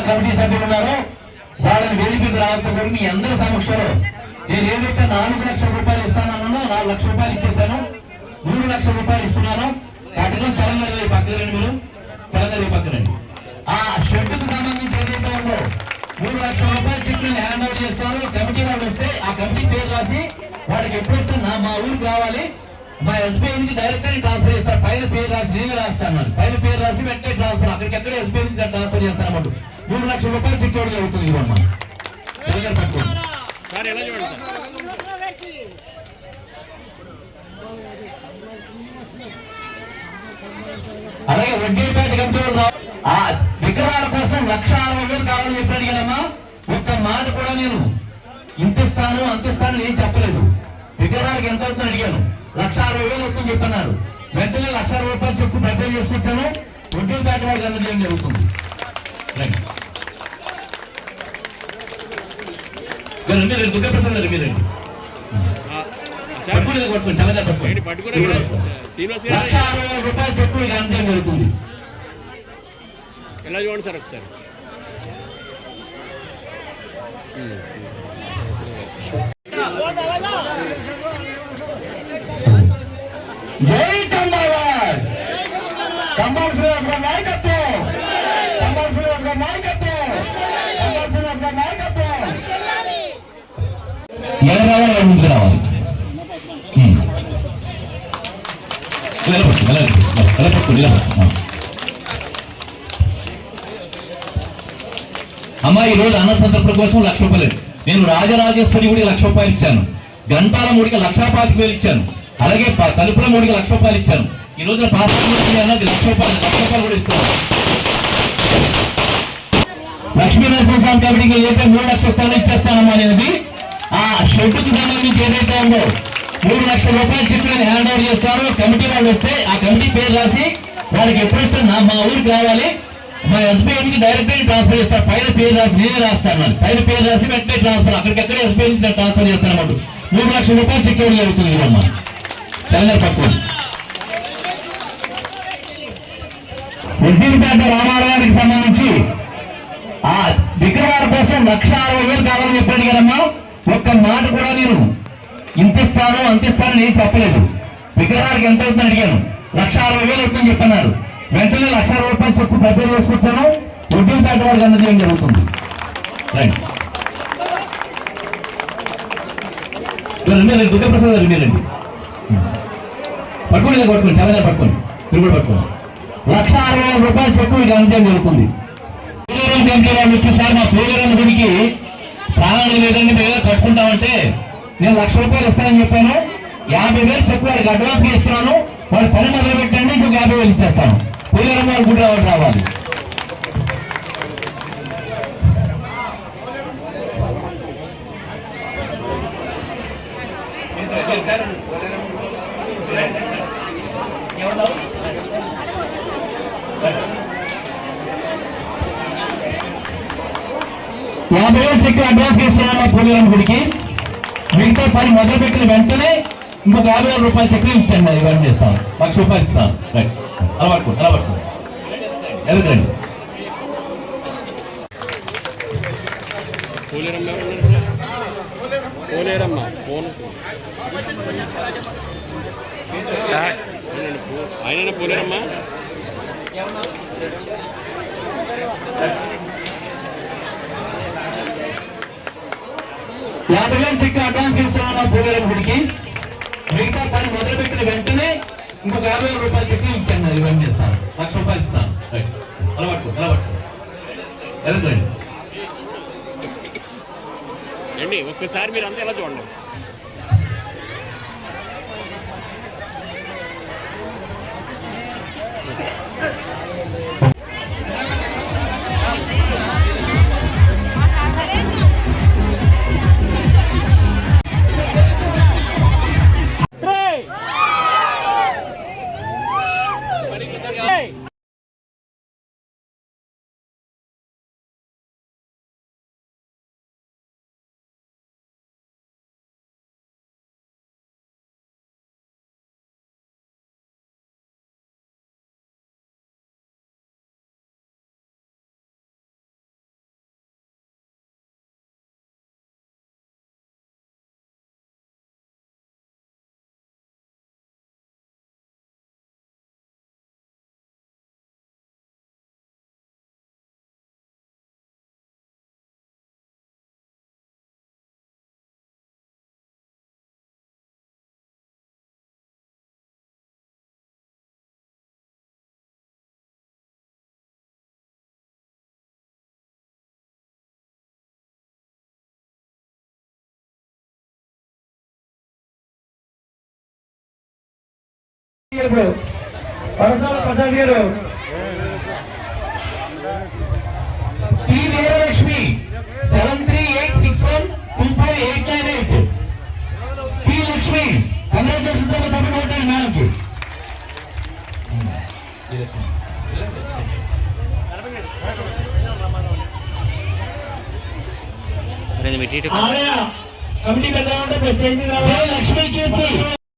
Committee సభ్యులు ఉన్నారో వాళ్ళని వేదికకు రావాల్సిన కొరకు మీ అందరి సమక్షంలో నేను ఏదైతే 4 లక్షల రూపాయలు ఇస్తానన్నానో 4 లక్షల రూపాయలు ఇచ్చేసాను. 3 లక్షల రూపాయలు ఇస్తున్నాను. కటకం చలంగారి పక్కన రండి, మీరు చలంగారి పక్కన రండి. ఆ షెడ్డుకు సంబంధించి ఏదైతే ఉందో 3 లక్షల రూపాయల చెక్ హ్యాండ్ ఓవర్ చేస్తారు. కమిటీ వాళ్ళు వస్తే ఆ కమిటీ పేరు రాసి వాళ్ళకి ఎప్పుడు వస్తే మా ఊరికి రావాలి, మా ఎస్బీఐ నుంచి డైరెక్ట్ గా ట్రాన్స్ఫర్ చేస్తారు. పైన పేరు రాసి నేను రాస్తాను, పైన పేరు రాసి వెంటనే ట్రాన్స్ఫర్ అక్కడికి ఎక్కడ ఎస్బీఐ నుంచి ట్రాన్స్ఫర్ చేస్తాను అన్నమాట. 3 లక్షల రూపాయలు చెక్ ఇవ్వడం జరుగుతుంది. ఇవ్వమ్మా అలాగే వడ్డీపేట కమిటీ విగ్రహాల కోసం 1,60,000 కావాలని చెప్పి అడిగానమ్మా. ఒక్క మాట కూడా నేను ఇంత ఇస్తాను అంత ఇస్తాను నేను చెప్పలేదు. విగ్రహాలకు ఎంత అవుతుందని అడిగాను. 1,60,000 అవుతుందని చెప్పన్నారు. వెంటనే 1,00,000 రూపాయలు చెక్కు ప్రిపేర్ చేసుకొచ్చాను. వడ్డీపేట వాళ్ళకి అందజేయడం జరుగుతుంది. దుర్గాప్రసాద్ గారు మీరండి పట్టుకోండి, చాలా పట్టుకోండి. 1,60,000 రూపాయల చెక్కు ఇక అందజేయడం జరుగుతుంది. ఎలా చూడండి సార్ ఒకసారి. జై కంబావాడ్, కంబాల్ శ్రీనివాస్ గారి నాయకత్వం, కంబాల్ శ్రీనివాస్ గారి నాయకత్వం, కంబాల్ శ్రీనివాస్ గారి నాయకత్వం. ఎవరు రావాలి ముందుకు రావాలి. అమ్మా ఈ రోజు అన్న సంతర్పణ కోసం 1,00,000 రూపాయలు. నేను రాజరాజేశ్వరి గుడికి 1,00,000 రూపాయలు ఇచ్చాను. గంటాల మూడికి 1,25,000 ఇచ్చాను. అలాగే తలుపుల మూడికి 1,00,000 రూపాయలు ఇచ్చాను. ఈ రోజు 1,00,000 రూపాయలు కూడా ఇస్తున్నాను. లక్ష్మీ నరసింహస్వామి కమిటీకి ఏదైతే 3 లక్షలు ఇస్తానో ఇచ్చేస్తానమ్మా అనేది. ఆ షెడ్డుకు సంబంధించి ఏదైతే ఉందో 3 లక్షల రూపాయలు చెక్ హ్యాండ్ ఓవర్ చేస్తారు. కమిటీ వాళ్ళు వస్తే ఆ కమిటీ పేరు రాసి వాళ్ళకి ఎప్పుడు వస్తే మా ఊరికి రావాలి, మా ఎస్బీఐ నుంచి డైరెక్ట్ ట్రాన్స్ఫర్ చేస్తారు. పైన పేరు రాసి నేనే రాస్తాను, పైన పేరు రాసి వెంటనే ట్రాన్స్ఫర్ అక్కడికెక్కడ ఎస్బీఐ నుంచి ట్రాన్స్ఫర్ చేస్తాను అన్నమాట. 3 లక్షల రూపాయలు చెక్ ఇవ్వడం జరుగుతుంది. అమ్మా తెలంగాణ పట్టుకోండి. వడ్డీపేట రామాలయానికి సంబంధించి ఆ విగ్రహాల కోసం 1,60,000 కావాలని చెప్పాడు కదమ్మా. ఒక్క మాట కూడా నేను ఇంత ఇస్తాను అంత ఇస్తాను నేను చెప్పలేదు. విగ్రహాలకు ఎంత అవుతుందని అడిగాను. 1,60,000 అవుతుందని చెప్పన్నారు. వెంటనే 1,00,000 రూపాయలు చెక్కు ప్రిపేర్ చేసుకొచ్చాను. వడ్డీపేట వాళ్ళకి అందజేయడం జరుగుతుంది. దుర్గాప్రసాద్ గారు మీరండి పట్టుకోండి, చాలా పట్టుకోండి, మీరు కూడా పట్టుకోండి. 1,60,000 రూపాయల చెక్కు ఇక అందజేయడం జరుగుతుంది. పోలేరం కమిటీ వాళ్ళు వచ్చేసారి మా పోలేరం గుడికి ప్రాణాలు లేదండి మేము కట్టుకుంటామంటే నేను 1,00,000 రూపాయలు ఇస్తానని చెప్పాను. 50,000 చెక్కు వాడికి అడ్వాన్స్ గా ఇస్తున్నాను. వాడు పని మొదలు పెట్టండి, ఇంకొక 50,000 ఇచ్చేస్తాను. పోలేరం వాళ్ళు గుడి రావాలి. $50,000 చెక్ అడ్వాన్స్ ఇస్తున్నాను మా పోలేరం గుడికి. మిగతా పని మొదలు పెట్టిన వెంటనే ఇంకొక 50,000 రూపాయల చెక్ ఇచ్చాను. ఇవన్నీ ఇస్తాను, 1,00,000 రూపాయలు ఇస్తాను. రైట్, అలా పట్టుకోండి. ఎదుగురండి. పోలేరమ్మ ఫోన్ ఆయన పోలేరమ్మా. $50,000 చెక్ అడ్వాన్స్ ఇస్తున్నాను మా పోలేరం గుడికి. మిగతా పని మొదలు పెట్టిన వెంటనే ఇంకొక 50,000 రూపాయల చెక్ ఇచ్చాను. ఇవన్నీ ఇస్తాను, 1,00,000 రూపాయలు ఇస్తాను. రైట్, అలా పట్టుకోండి. ఎదుగురండి. ఒక్కసారి మీరు అంతా ఎలా చూడండి. ఇప్పుడు పరసాల ప్రసాద్ గారు P Veeralakshmi 7386124898 P Lakshmi congratulations అమ్మ చెప్పండి కొట్టండి మేడంకి రెండు మీటి ఆలయ కమిటీ పెద్ద ఉంటే స్టేజ్ మీద జయ లక్ష్మీ కీర్తి